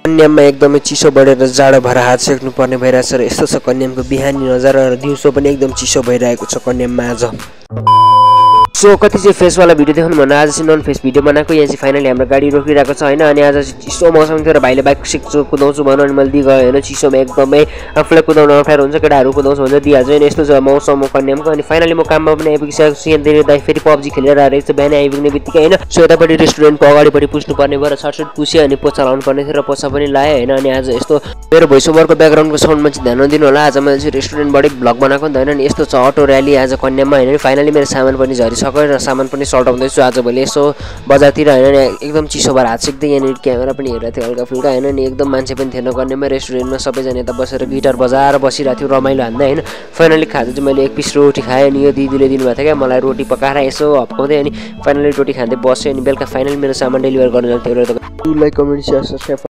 कन्याममा एकदमै चिसो बढेर जाडो भएर हात सेक्नु पर्ने भइरहेछ र यस्तो छ कन्यामको बिहानी नजारा र दिउँसो पनि एकदम चिसो भइरहेको छ कन्याममा आज। सो कति चाहिँ फेसवाला भिडियो देख्नु भन्दा आज चाहिँ नन फेस भिडियो बनाएको। यहाँ चाहिँ फाइनली हाम्रो गाडी रोकिरहेको छ होइन। अनि आज चाहिँ चिसो मौसम थियो र भाइले बाइक सिक्छु कुदाउँछु भन्नु अनि मैले दिगएँ होइन। चिसोमा एकदमै आफूलाई कुदाउन अप्ठ्यारो हुन्छ, केटाहरू कुदाउँछ भने दिइहाल्छु होइन। यस्तो छ मौसम कन्यामको। अनि फाइनली म काममा पनि आइपुगिसकेको छु। यहाँनिर दाइ फेरि पब्जी खेलेर आएको छ बिहान आइपुग्ने बित्तिकै होइन। सो यतापट्टि रेस्टुरेन्टको अगाडिपट्टि पुस्नु पर्ने भएर छटछट पुसेँ अनि पोछा लाउनु पर्ने थियो र पोछा पनि लाएँ होइन। अनि आज यस्तो मेरो भोइस ओभरको ब्याकग्राउन्डको साउन्डमा चाहिँ ध्यान दिनु होला। आज मैले चाहिँ रेस्टुरेन्टबाटै भ्लग बनाएको नि त होइन। अनि यस्तो छ अटो र्याली आज कन्याममा होइन। फाइनली मेरो सामान पनि झरिसक्यो र सामान पनि सल्टाउँदैछु आजभोलि यसो बजारतिर होइन। एकदम चिसो भएर हात सिक्दै यहाँनिर क्यामेरा पनि हेरेको थियो हल्का फुल्का होइन। अनि एकदम मान्छे पनि थिएन कन्याममा। रेस्टुरेन्टमा सबैजना यता बसेर गिटार बजाएर बसिरहेको थियो रमाइलो हान्दै होइन। फाइनली खाँदा चाहिँ मैले 1 पिस रोटी खाएँ अनि यो दिदीले दिनुभएको थियो क्या मलाई रोटी पकाएर यसो हप्काउँदै। अनि फाइनली रोटी खाँदै बसेँ अनि बेलुका फाइनली मेरो सामान डेलिभर गर्न जान्थ्यो। Like comment share subscribe